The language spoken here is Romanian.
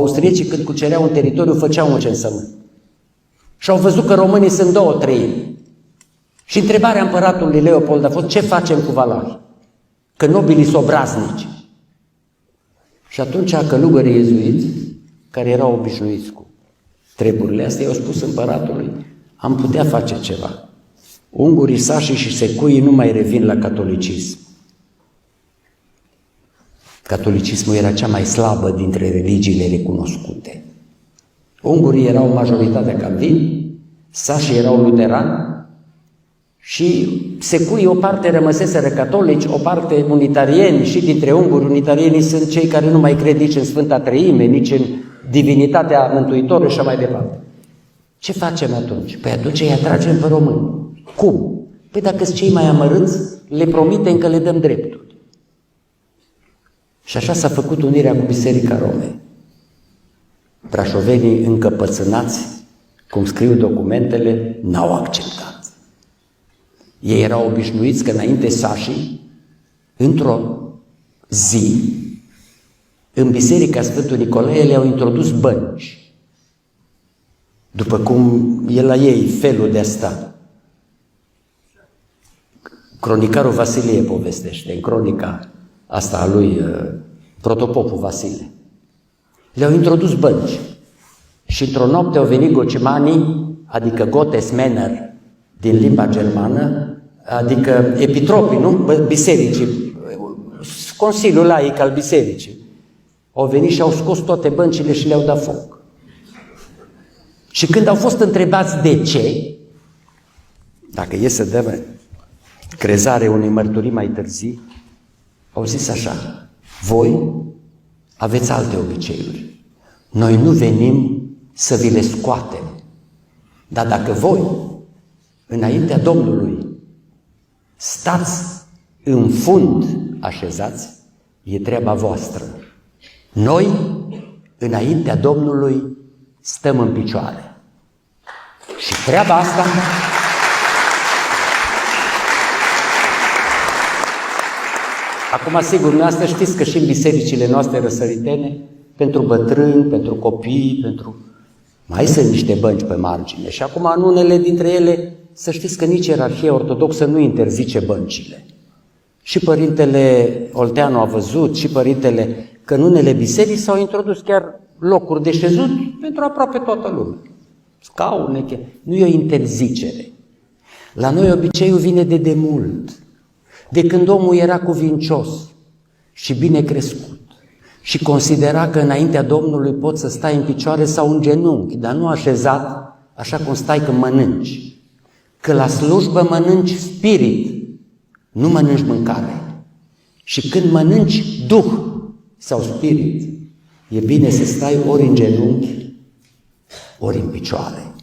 Austriecii, când cucereau un teritoriu, făceau un censământ. Și au văzut că românii sunt 2/3. Și întrebarea împăratului Leopold a fost: ce facem cu valahi? Că nobilii sunt obraznici. Și atunci călugării iezuiți, care erau obișnuiți cu treburile astea, i-au spus împăratului: am putea face ceva. Ungurii, sașii și secuii nu mai revin la catolicism. Catolicismul era cea mai slabă dintre religiile recunoscute. Ungurii erau majoritatea calvini, sașii erau luterani și secuii o parte rămăseseră catolici, o parte unitarieni. Și dintre unguri, unitarienii sunt cei care nu mai cred nici în Sfânta Treime, nici în divinitatea Mântuitorului și așa mai departe. Ce facem atunci? Păi atunci îi atragem pe români. Cum? Păi dacă sunt cei mai amărâți, le promitem că le dăm drepturi. Și așa s-a făcut unirea cu Biserica Romei. Brașovenii, încăpățânați, cum scriu documentele, n-au acceptat. Ei erau obișnuiți că înainte sașii, într-o zi, în Biserica Sfântul Nicolae le-au introdus bănci. După cum e la ei felul de a sta. Cronicarul Vasilie povestește, în cronica asta a lui protopopul Vasile. Le-au introdus bănci și într-o noapte au venit gocimanii, adică Gottesmänner din limba germană, adică epitropii, nu? Bisericii, Consiliul Laic al Bisericii. Au venit și au scos toate băncile și le-au dat foc. Și când au fost întrebați de ce, dacă e să dăm crezare unei mărturii mai târzii, au zis așa: voi aveți alte obiceiuri. Noi nu venim să vi le scoatem. Dar dacă voi, înaintea Domnului, stați în fund așezați, e treaba voastră. Noi, înaintea Domnului, stăm în picioare. Și treaba asta acum, sigur, dumneavoastră știți că și în bisericile noastre răsăritene, pentru bătrâni, pentru copii, mai sunt niște bănci pe margine. Și acum, în unele dintre ele, să știți că nici ierarhia ortodoxă nu interzice băncile. Și părintele Olteanu a văzut, și părintele, că în unele biserici s-au introdus chiar locuri de șezut pentru aproape toată lumea. Scaune, nu e o interzicere. La noi obiceiul vine de demult. De când omul era cuvincios și bine crescut și considera că înaintea Domnului poți să stai în picioare sau în genunchi, dar nu așezat așa cum stai când mănânci. Că la slujbă mănânci spirit, nu mănânci mâncare. Și când mănânci duh sau spirit, e bine să stai ori în genunchi, ori în picioare.